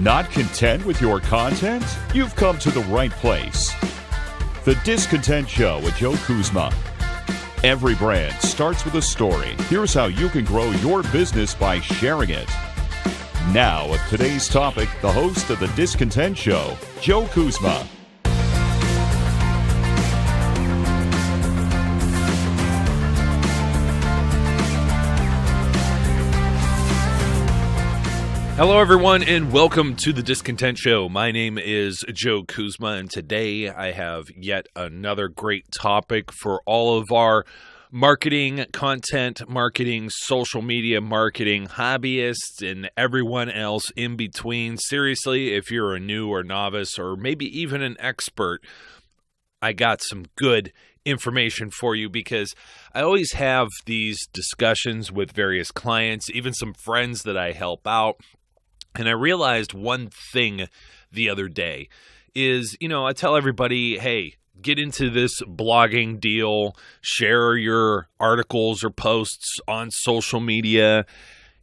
Not content with your content? You've come to the right place. The Discontent Show with Joe Kuzma. Every brand starts with a story. Here's how you can grow your business by sharing it. Now, with today's topic, the host of The Discontent Show, Joe Kuzma. Hello, everyone, and welcome to The Discontent Show. My name is Joe Kuzma, and today I have yet another great topic for all of our marketing, content marketing, social media marketing hobbyists, and everyone else in between. Seriously, if you're a new or novice or maybe even an expert, I got some good information for you because I always have these discussions with various clients, even some friends that I help out. And I realized one thing the other day is, I tell everybody, hey, get into this blogging deal, share your articles or posts on social media,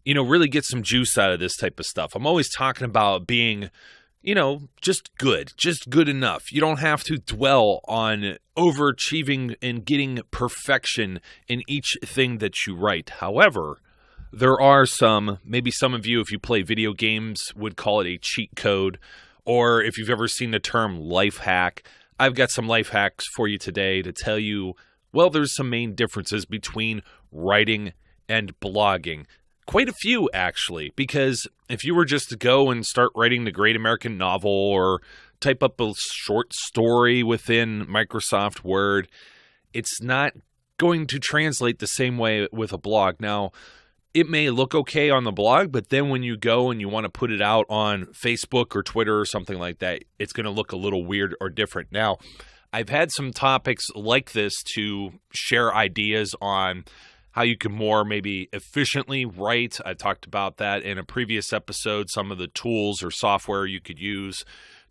really get some juice out of this type of stuff. I'm always talking about being, just good enough. You don't have to dwell on overachieving and getting perfection in each thing that you write. However, there are maybe some of you, if you play video games, would call it a cheat code, or if you've ever seen the term life hack, I've got some life hacks for you today to tell you, there's some main differences between writing and blogging. Quite a few, actually, because if you were just to go and start writing the great American novel or type up a short story within Microsoft Word, it's not going to translate the same way with a blog. Now, it may look okay on the blog, but then when you go and you want to put it out on Facebook or Twitter or something like that, it's going to look a little weird or different. Now, I've had some topics like this to share ideas on how you can more maybe efficiently write. I talked about that in a previous episode, some of the tools or software you could use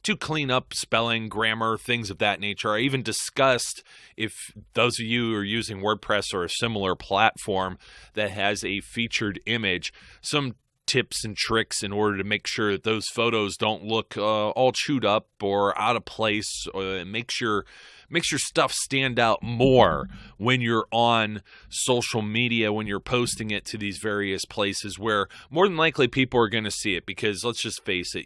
to clean up spelling, grammar, things of that nature. I even discussed, if those of you are using WordPress or a similar platform that has a featured image, some tips and tricks in order to make sure that those photos don't look all chewed up or out of place, or makes your stuff stand out more when you're on social media, when you're posting it to these various places where more than likely people are going to see it. Because let's just face it,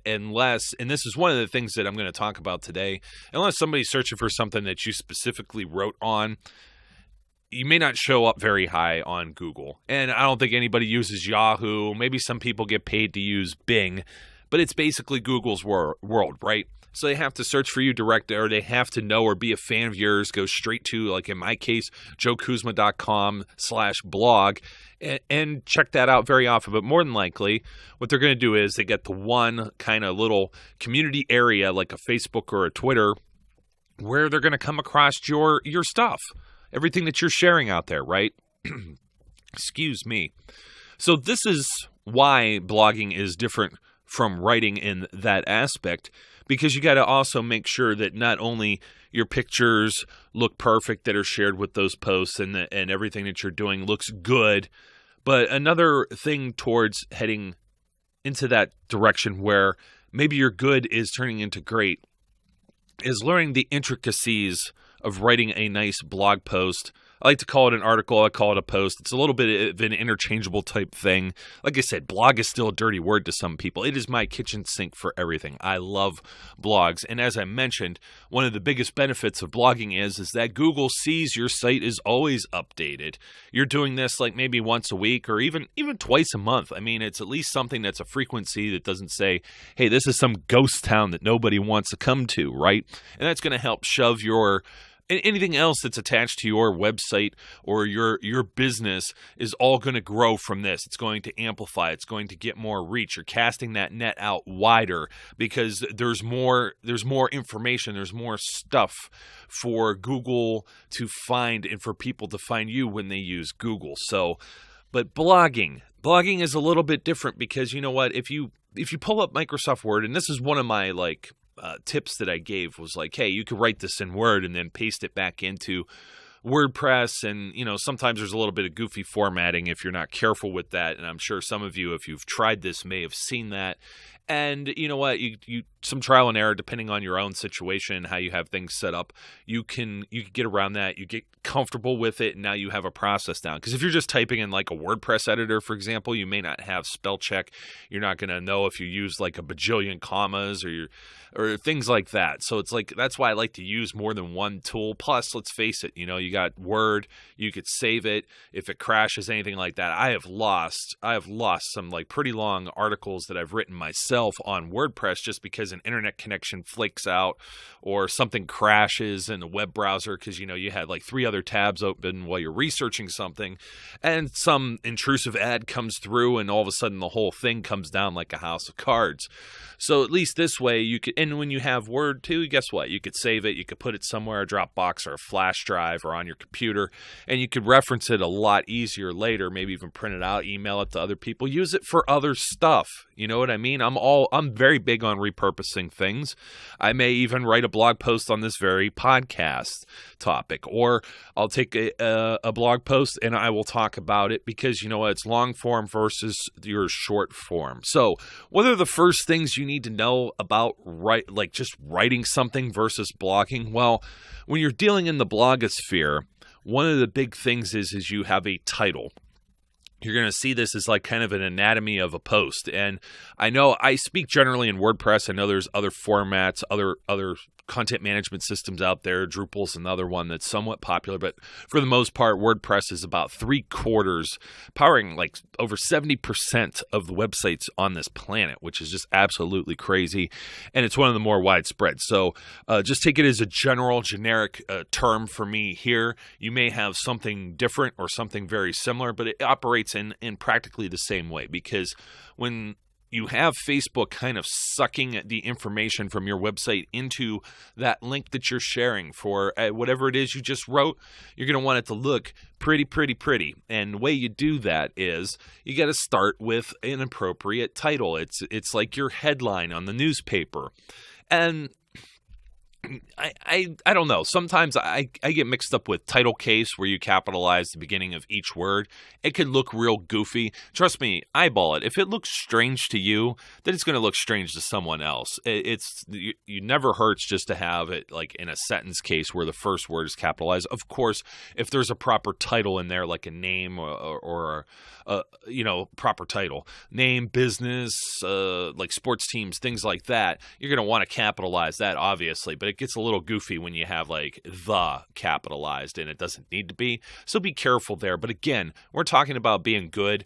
unless, and this is one of the things that I'm going to talk about today, unless somebody's searching for something that you specifically wrote on, you may not show up very high on Google. And I don't think anybody uses Yahoo. Maybe some people get paid to use Bing, but it's basically Google's world, right? So they have to search for you direct, or they have to know or be a fan of yours, go straight to, like in my case, joekuzma.com/blog, and check that out very often. But more than likely, what they're going to do is they get the one kind of little community area like a Facebook or a Twitter where they're going to come across your stuff, everything that you're sharing out there, right? Excuse me. So this is why blogging is different from writing in that aspect, because you got to also make sure that not only your pictures look perfect that are shared with those posts and everything that you're doing looks good, but another thing towards heading into that direction where maybe your good is turning into great is learning the intricacies of writing a nice blog post. I like to call it an article. I call it a post. It's a little bit of an interchangeable type thing. Like I said, blog is still a dirty word to some people. It is my kitchen sink for everything. I love blogs. And as I mentioned, one of the biggest benefits of blogging is that Google sees your site is always updated. You're doing this like maybe once a week or even twice a month. I mean, it's at least something that's a frequency that doesn't say, hey, this is some ghost town that nobody wants to come to, right? And that's going to help shove anything else that's attached to your website or your business is all going to grow from this. It's going to amplify. It's going to get more reach. You're casting that net out wider because there's more information. There's more stuff for Google to find and for people to find you when they use Google. But blogging is a little bit different because you know what? If you pull up Microsoft Word, and this is one of my tips that I gave was like, hey, you could write this in Word and then paste it back into WordPress, and sometimes there's a little bit of goofy formatting if you're not careful with that, and I'm sure some of you, if you've tried this, may have seen that, And you know what? You some trial and error depending on your own situation, how you have things set up. You can get around that. You get comfortable with it, and now you have a process down. Because if you're just typing in like a WordPress editor, for example, you may not have spell check. You're not going to know if you use like a bajillion commas or things like that. So it's like that's why I like to use more than one tool. Plus, let's face it, you got Word. You could save it if it crashes, anything like that. I have lost some like pretty long articles that I've written myself on WordPress just because an internet connection flakes out or something crashes in the web browser because you had like 3 other tabs open while you're researching something, and some intrusive ad comes through, and all of a sudden the whole thing comes down like a house of cards. So at least this way you could, and when you have Word too, guess what? You could save it, you could put it somewhere, a Dropbox or a flash drive or on your computer, and you could reference it a lot easier later, maybe even print it out, email it to other people, use it for other stuff. You know what I mean? I'm very big on repurposing things. I may even write a blog post on this very podcast topic, or I'll take a blog post and I will talk about it because it's long form versus your short form. So what are the first things you need to know about just writing something versus blogging? Well, when you're dealing in the blogosphere, one of the big things is you have a title. You're going to see this as like kind of an anatomy of a post. And I know I speak generally in WordPress. I know there's other formats, other content management systems out there. Drupal's another one that's somewhat popular, but for the most part, WordPress is about 3/4, powering like over 70% of the websites on this planet, which is just absolutely crazy. And it's one of the more widespread. So just take it as a generic term for me here. You may have something different or something very similar, but it operates in practically the same way, because when you have Facebook kind of sucking the information from your website into that link that you're sharing for whatever it is you just wrote, you're going to want it to look pretty. And the way you do that is you got to start with an appropriate title. It's like your headline on the newspaper. And I don't know. Sometimes I get mixed up with title case, where you capitalize the beginning of each word. It could look real goofy. Trust me, eyeball it. If it looks strange to you, then it's going to look strange to someone else. You never hurts just to have it like in a sentence case where the first word is capitalized. Of course, if there's a proper title in there, like a name or proper title, name, business, like sports teams, things like that, you're going to want to capitalize that, obviously. But it gets a little goofy when you have like the capitalized, and it doesn't need to be. So be careful there. But again, we're talking about being good.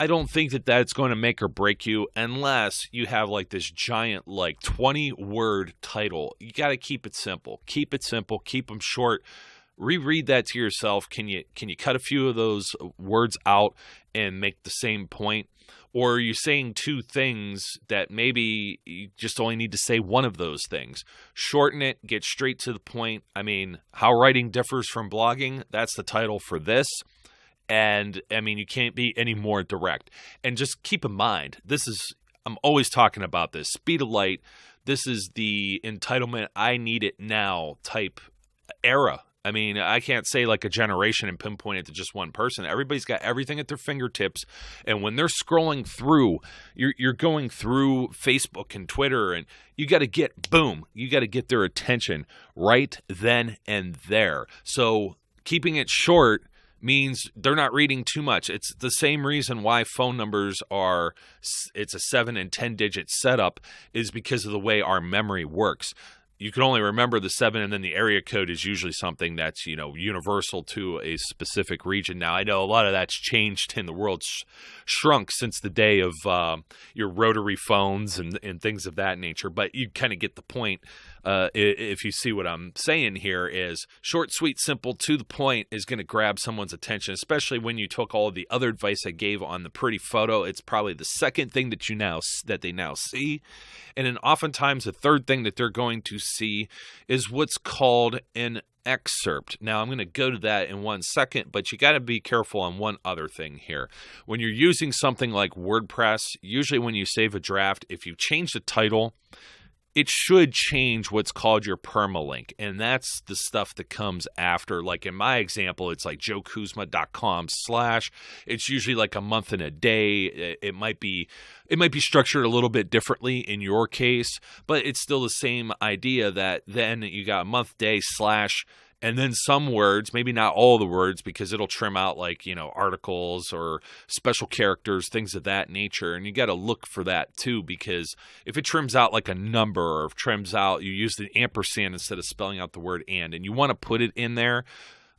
I don't think that that's going to make or break you unless you have like this giant like 20-word title. You got to keep it simple. Keep it simple. Keep them short. Reread that to yourself. Can you cut a few of those words out and make the same point? Or are you saying two things that maybe you just only need to say one of those things? Shorten it, get straight to the point. I mean, how writing differs from blogging, that's the title for this. And I mean, you can't be any more direct. And just keep in mind, I'm always talking about this, speed of light. This is the entitlement, I need it now type era. I mean, I can't say like a generation and pinpoint it to just one person. Everybody's got everything at their fingertips. And when they're scrolling through, you're going through Facebook and Twitter, and you got to get their attention right then and there. So keeping it short means they're not reading too much. It's the same reason why phone numbers it's a 7 and 10 digit setup, is because of the way our memory works. You can only remember the 7, and then the area code is usually something that's, universal to a specific region. Now, I know a lot of that's changed, and the world's shrunk since the day of your rotary phones and things of that nature, but you kind of get the point. If you see what I'm saying here, is short, sweet, simple, to the point is going to grab someone's attention, especially when you took all of the other advice I gave on the pretty photo. It's probably the second thing that they now see. And then oftentimes the third thing that they're going to see is what's called an excerpt. Now, I'm going to go to that in 1 second, but you got to be careful on one other thing here. When you're using something like WordPress, usually when you save a draft, if you change the title, it should change what's called your permalink. And that's the stuff that comes after. Like in my example, it's like joekuzma.com/. It's usually like a month and a day. It might be structured a little bit differently in your case, but it's still the same idea that then you got a month, day, / and then some words, maybe not all the words, because it'll trim out like, articles or special characters, things of that nature. And you got to look for that too, because if it trims out like a number, or if trims out, you use the ampersand instead of spelling out the word and you want to put it in there,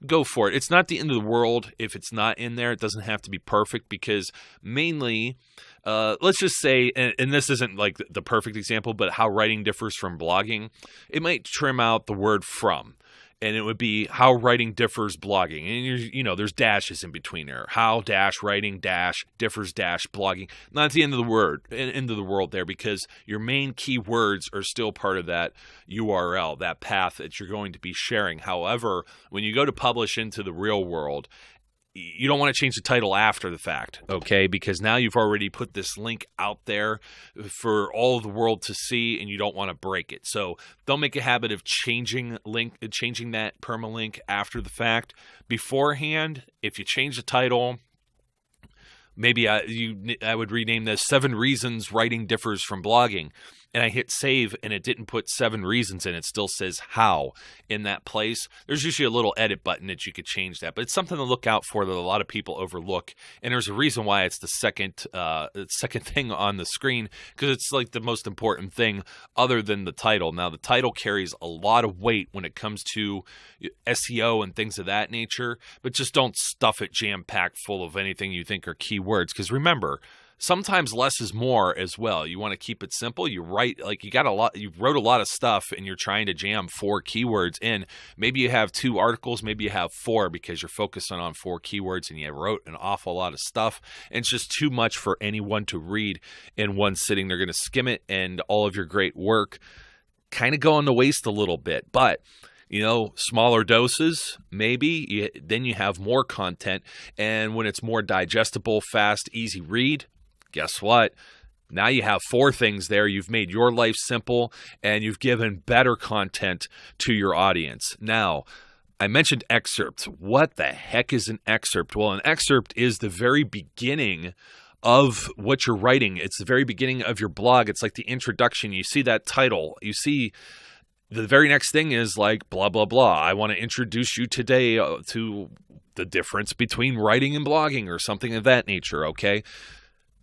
go for it. It's not the end of the world if it's not in there. It doesn't have to be perfect, because mainly, let's just say, and this isn't like the perfect example, but how writing differs from blogging, it might trim out the word from. And it would be how writing differs blogging. And there's dashes in between there. How dash writing dash differs dash blogging. Not at the end of the world there, because your main keywords are still part of that URL, that path that you're going to be sharing. However, when you go to publish into the real world, you don't want to change the title after the fact, okay? Because now you've already put this link out there for all of the world to see, and you don't want to break it. So don't make a habit of changing that permalink after the fact. Beforehand, if you change the title, maybe I would rename this 7 Reasons Writing Differs from Blogging. And I hit save, and it didn't put 7 reasons in. It still says how in that place. There's usually a little edit button that you could change that. But it's something to look out for that a lot of people overlook. And there's a reason why it's the second thing on the screen, because it's like the most important thing other than the title. Now, the title carries a lot of weight when it comes to SEO and things of that nature. But just don't stuff it jam-packed full of anything you think are keywords. Because remember, sometimes less is more as well. You want to keep it simple. You write, like, you wrote a lot of stuff, and you're trying to jam 4 keywords in. Maybe you have 2 articles, maybe you have 4, because you're focusing on 4 keywords and you wrote an awful lot of stuff. And it's just too much for anyone to read in one sitting. They're going to skim it, and all of your great work kind of go on the waste a little bit. But smaller doses, maybe, then you have more content. And when it's more digestible, fast, easy read, guess what? Now you have 4 things there. You've made your life simple, and you've given better content to your audience. Now, I mentioned excerpts. What the heck is an excerpt? Well, an excerpt is the very beginning of what you're writing. It's the very beginning of your blog. It's like the introduction. You see that title. You see the very next thing is like blah, blah, blah. I want to introduce you today to the difference between writing and blogging, or something of that nature, okay?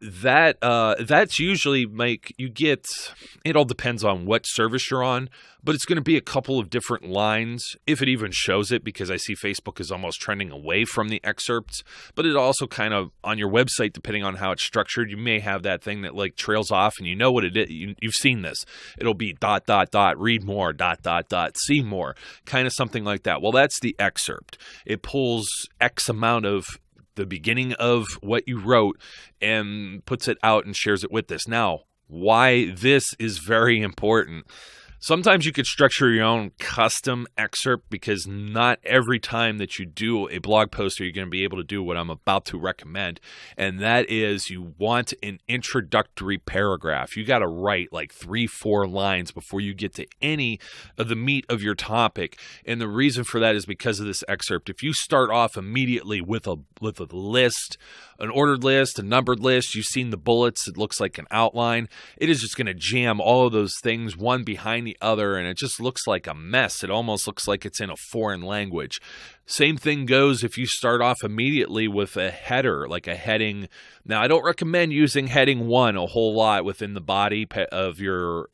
That's usually it all depends on what service you're on, but it's going to be a couple of different lines, if it even shows it, because I see Facebook is almost trending away from the excerpts. But it also kind of, on your website, depending on how it's structured, you may have that thing that like trails off, and you know what it is. You've seen this. It'll be ... read more ... see more, kind of something like that. Well, that's the excerpt. It pulls X amount of the beginning of what you wrote and puts it out and shares it with us. Now, why this is very important. Sometimes you could structure your own custom excerpt, because not every time that you do a blog post are you going to be able to do what I'm about to recommend. And that is, you want an introductory paragraph. You got to write like 3-4 lines before you get to any of the meat of your topic. And the reason for that is because of this excerpt. If you start off immediately with a list, an ordered list, a numbered list, you've seen the bullets, it looks like an outline, it is just going to jam all of those things one behind the other, and it just looks like a mess. It almost looks like it's in a foreign language. Same thing goes if you start off immediately with a header, like a heading. Now, I don't recommend using heading 1 a whole lot within the body of your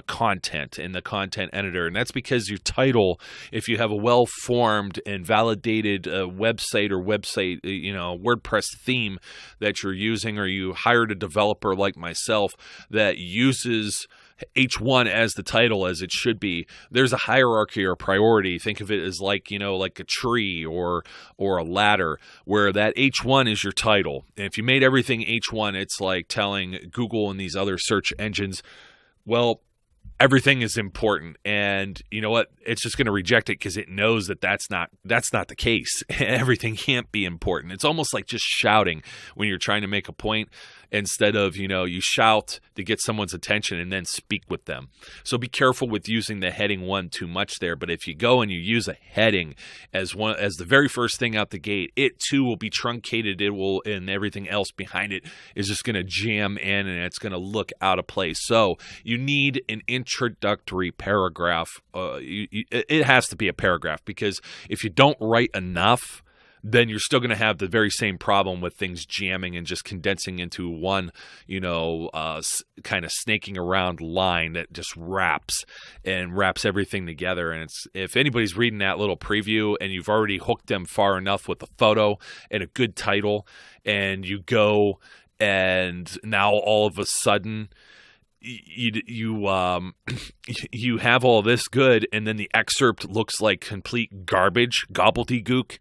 content in the content editor. And that's because your title, if you have a well-formed and validated website WordPress theme that you're using, or you hired a developer like myself that uses H1 as the title as it should be, there's a hierarchy or priority. Think of it as like a tree or a ladder, where that H1 is your title. And if you made everything H1, it's like telling Google and these other search engines, well, everything is important, and you know what? It's just going to reject it because it knows that that's not the case. Everything can't be important. It's almost like just shouting when you're trying to make a point. instead of, you shout to get someone's attention and then speak with them. So be careful with using the heading 1 too much there. But if you go and you use a heading as the very first thing out the gate, it too will be truncated. And everything else behind it is just going to jam in, and it's going to look out of place. So you need an introductory paragraph. It has to be a paragraph, because if you don't write enough, then you're still going to have the very same problem with things jamming and just condensing into one, kind of snaking around line that just wraps everything together. And if anybody's reading that little preview and you've already hooked them far enough with a photo and a good title, and you go and now all of a sudden you have all this good, and then the excerpt looks like complete garbage, gobbledygook,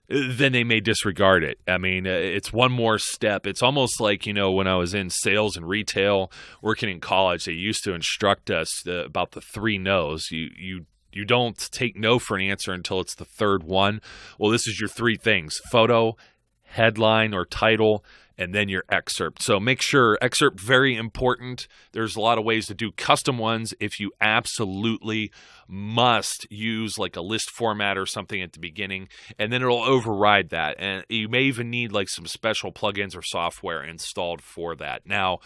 then they may disregard it. I mean, it's one more step. It's almost like, when I was in sales and retail working in college, they used to instruct us about the 3 no's. You don't take no for an answer until it's the third one. Well, this is your 3 things: photo, headline or title, and then your excerpt. So make sure, excerpt, very important. There's a lot of ways to do custom ones if you absolutely must use like a list format or something at the beginning, and then it'll override that. And you may even need like some special plugins or software installed for that. Now,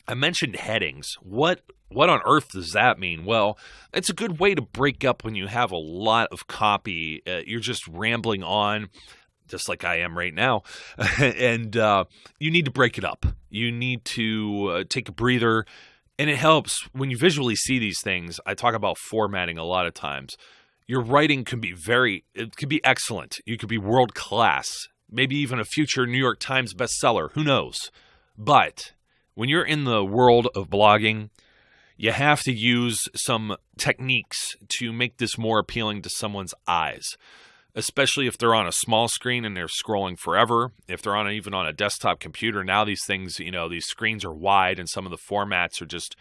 I mentioned headings. What on earth does that mean? Well, it's a good way to break up when you have a lot of copy. You're just rambling on, just like I am right now, and you need to break it up. You need to take a breather, and it helps when you visually see these things. I talk about formatting a lot of times. Your writing can be excellent. You could be world class, maybe even a future New York Times bestseller. Who knows? But when you're in the world of blogging, you have to use some techniques to make this more appealing to someone's eyes, especially if they're on a small screen and they're scrolling forever. If they're even on a desktop computer, now these things, these screens are wide and some of the formats are just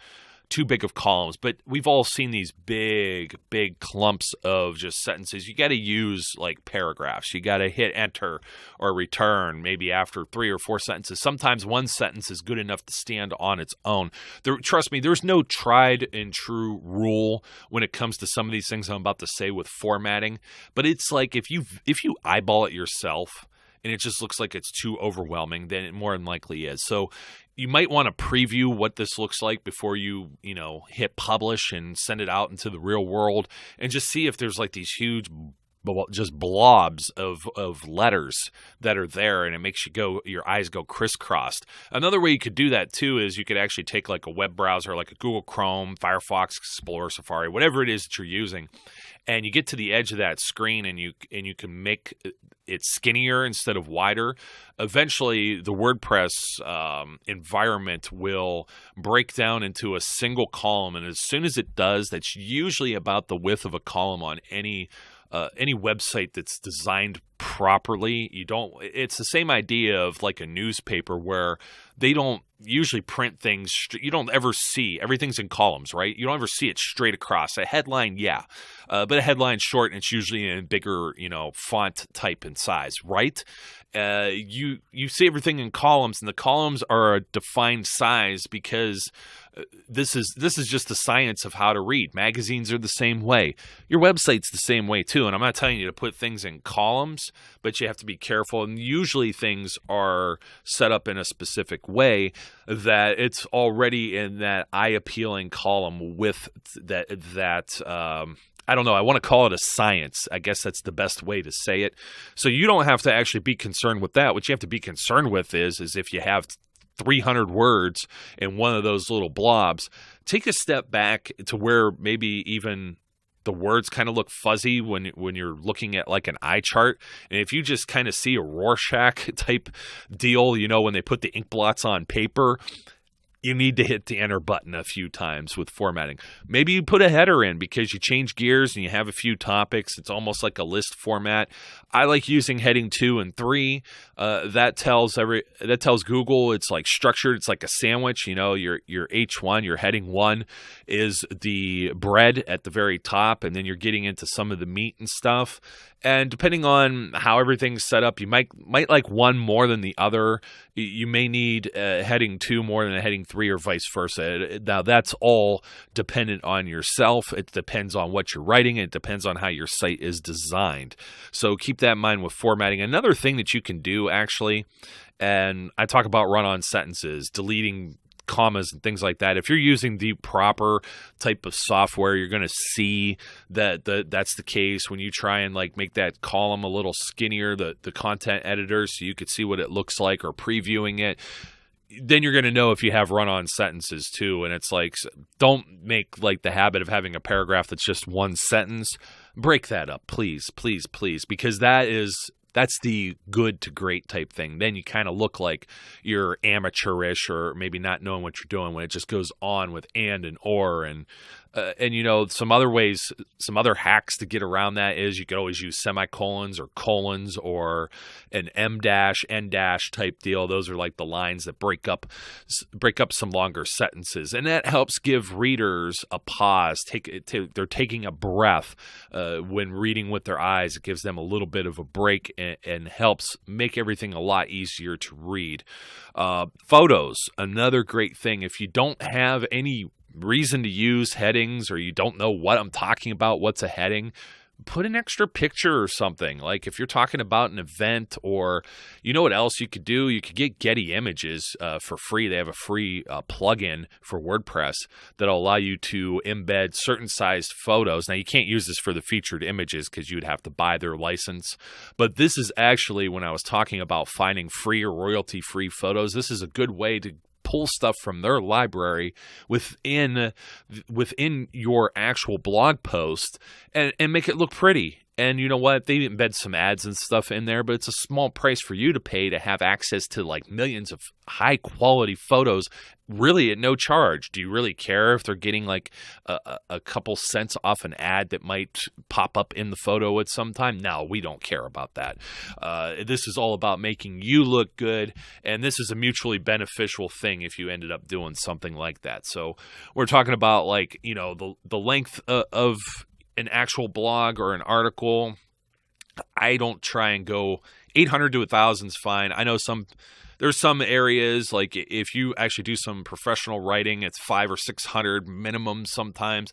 too big of columns. But we've all seen these big clumps of just sentences. You got to use like paragraphs. You got to hit enter or return maybe after 3 or 4 sentences. Sometimes one sentence is good enough to stand on its own. Trust me, there's no tried and true rule when it comes to some of these things I'm about to say with formatting. But it's like if you eyeball it yourself and it just looks like it's too overwhelming, then it more than likely is. So you might want to preview what this looks like before you hit publish and send it out into the real world, and just see if there's like these huge just blobs of letters that are there, and it makes your eyes go crisscrossed. Another way you could do that too is you could actually take like a web browser, like a Google Chrome, Firefox, Explorer, Safari, whatever it is that you're using, and you get to the edge of that screen and you can make it skinnier instead of wider. Eventually, the WordPress environment will break down into a single column, and as soon as it does, that's usually about the width of a column on any website that's designed properly. It's the same idea of like a newspaper where they don't usually print things. You don't ever see, everything's in columns, right? You don't ever see it straight across. A headline, yeah. But a headline's short and it's usually in bigger, font type and size, right? You see everything in columns, and the columns are a defined size because this is just the science of how to read. Magazines are the same way. Your website's the same way too. And I'm not telling you to put things in columns, but you have to be careful. And usually things are set up in a specific way that it's already in that eye-appealing column with that I don't know. I want to call it a science. I guess that's the best way to say it. So you don't have to actually be concerned with that. What you have to be concerned with is if you have 300 words in one of those little blobs, take a step back to where maybe even the words kind of look fuzzy when you're looking at like an eye chart. And if you just kind of see a Rorschach type deal, when they put the ink blots on paper, you need to hit the enter button a few times with formatting. Maybe you put a header in because you change gears and you have a few topics. It's almost like a list format. I like using heading 2 and 3. That tells Google it's like structured. It's like a sandwich. Your H1, your heading 1 is the bread at the very top, and then you're getting into some of the meat and stuff. And depending on how everything's set up, you might like one more than the other. You may need heading 2 more than a heading 3 or vice versa. Now, that's all dependent on yourself. It depends on what you're writing. It depends on how your site is designed. So keep that in mind with formatting. Another thing that you can do, actually, and I talk about run-on sentences, deleting commas and things like that. If you're using the proper type of software, you're going to see that that's the case. When you try and like make that column a little skinnier, the content editor, so you could see what it looks like, or previewing it, then you're going to know if you have run-on sentences too. And it's like, don't make like the habit of having a paragraph that's just one sentence. Break that up, please, please, please, because that's the good to great type thing. Then you kind of look like you're amateurish, or maybe not knowing what you're doing, when it just goes on with and or, and some other ways, some other hacks to get around that is you could always use semicolons or colons or an M dash, N dash type deal. Those are like the lines that break up some longer sentences, and that helps give readers a pause. They're taking a breath when reading with their eyes. It gives them a little bit of a break and helps make everything a lot easier to read. Photos, another great thing. If you don't have any reason to use headings, or you don't know what I'm talking about, what's a heading, put an extra picture or something. Like if you're talking about an event, or you know what else you could do? You could get Getty Images for free. They have a free plugin for WordPress that'll allow you to embed certain sized photos. Now, you can't use this for the featured images because you'd have to buy their license. But this is actually, when I was talking about finding free or royalty-free photos, this is a good way to pull stuff from their library within your actual blog post and make it look pretty. And you know what? They embed some ads and stuff in there, but it's a small price for you to pay to have access to like millions of high quality photos, really at no charge. Do you really care if they're getting like a couple cents off an ad that might pop up in the photo at some time? No, we don't care about that. This is all about making you look good, and this is a mutually beneficial thing if you ended up doing something like that. So we're talking about like, the length of an actual blog or an article. I don't try and go 800 to 1,000 is fine. I know there's some areas, like if you actually do some professional writing, it's 500 or 600 minimum sometimes.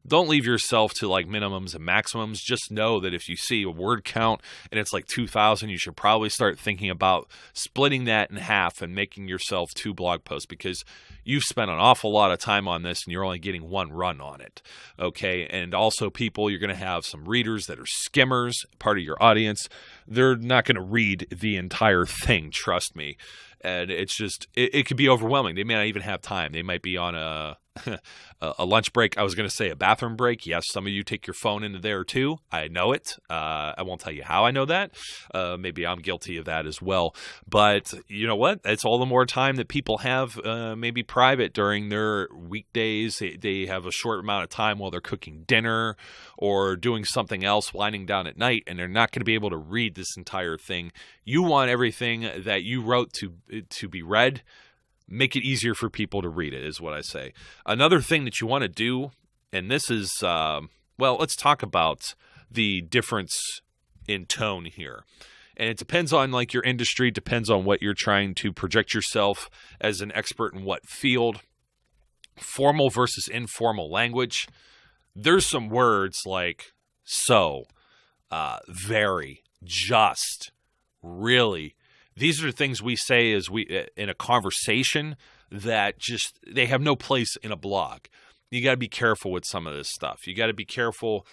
Don't leave yourself to like minimums and maximums. Just know that if you see a word count and it's like 2,000, you should probably start thinking about splitting that in half and making yourself 2 blog posts, because you've spent an awful lot of time on this and you're only getting 1 run on it. Okay. And also, people, you're going to have some readers that are skimmers, part of your audience. They're not going to read the entire thing. Trust me. And it's just, it could be overwhelming. They may not even have time. They might be on a lunch break. I was going to say a bathroom break. Yes, some of you take your phone into there too. I know it. I won't tell you how I know that. Maybe I'm guilty of that as well. But you know what? It's all the more time that people have maybe private during their weekdays. They have a short amount of time while they're cooking dinner or doing something else, winding down at night, and they're not going to be able to read this entire thing. You want everything that you wrote to be read. Make it easier for people to read it, is what I say. Another thing that you want to do, and this is, let's talk about the difference in tone here. And it depends on like your industry, depends on what you're trying to project yourself as an expert in what field. Formal versus informal language. There's some words like so, very, just, really. These are the things we say as we in a conversation that just, they have no place in a blog. You got to be careful with some of this stuff. You got to be careful.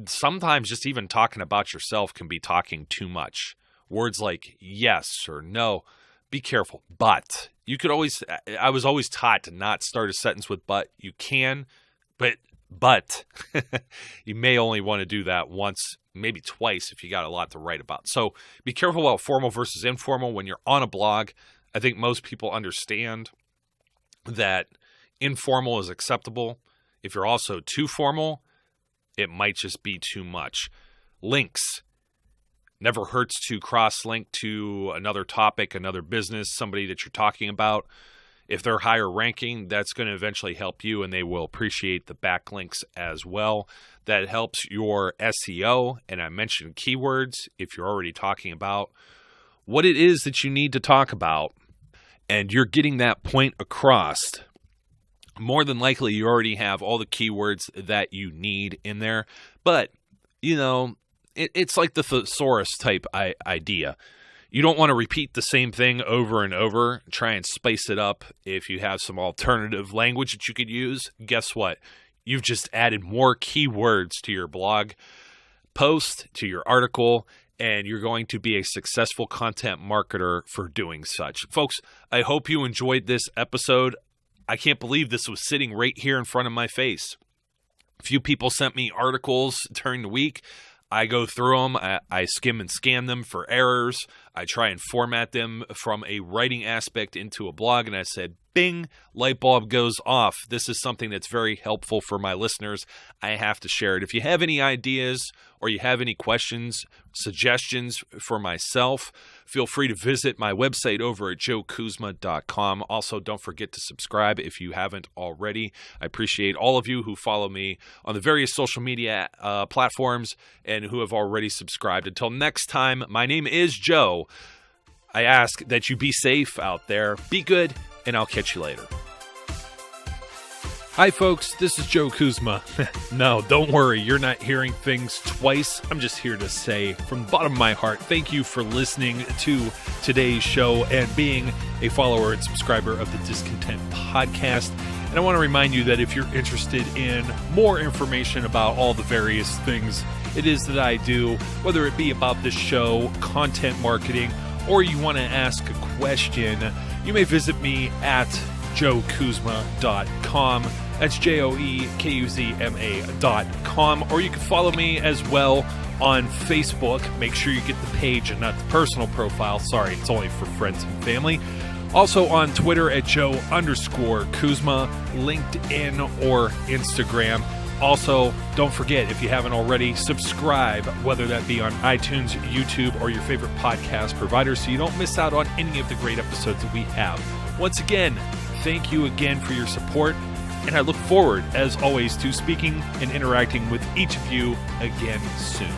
Sometimes just even talking about yourself can be talking too much. Words like yes or no, be careful. But you could always, I was always taught to not start a sentence with but. You can, but you may only want to do that once, maybe twice if you got a lot to write about. So be careful about formal versus informal when you're on a blog. I think most people understand that informal is acceptable. If you're also too formal, it might just be too much. Links. Never hurts to cross-link to another topic, another business, somebody that you're talking about. If they're higher ranking, that's going to eventually help you, and they will appreciate the backlinks as well. That helps your SEO, and I mentioned keywords if you're already talking about what it is that you need to talk about, and you're getting that point across. More than likely, you already have all the keywords that you need in there, but, it's like the thesaurus type idea. You don't want to repeat the same thing over and over. Try and spice it up. If you have some alternative language that you could use, guess what? You've just added more keywords to your blog post, to your article, and you're going to be a successful content marketer for doing such. Folks, I hope you enjoyed this episode. I can't believe this was sitting right here in front of my face. A few people sent me articles during the week. I go through them, I skim and scan them for errors. I try and format them from a writing aspect into a blog, and I said, bing, light bulb goes off. This is something that's very helpful for my listeners. I have to share it. If you have any ideas or you have any questions, suggestions for myself, feel free to visit my website over at joekuzma.com. Also, don't forget to subscribe if you haven't already. I appreciate all of you who follow me on the various social media platforms and who have already subscribed. Until next time, my name is Joe. I ask that you be safe out there, be good, and I'll catch you later. Hi folks, this is Joe Kuzma. No, don't worry, you're not hearing things twice. I'm just here to say from the bottom of my heart, thank you for listening to today's show and being a follower and subscriber of the Discontent Podcast. And I want to remind you that if you're interested in more information about all the various things it is that I do, whether it be about this show, content marketing, or you want to ask a question, you may visit me at joekuzma.com. That's JOEKUZMA.com. Or you can follow me as well on Facebook. Make sure you get the page and not the personal profile. Sorry, it's only for friends and family. Also on Twitter at Joe_Kuzma, LinkedIn or Instagram. Also, don't forget, if you haven't already, subscribe, whether that be on iTunes, YouTube, or your favorite podcast provider, so you don't miss out on any of the great episodes that we have. Once again, thank you again for your support, and I look forward, as always, to speaking and interacting with each of you again soon.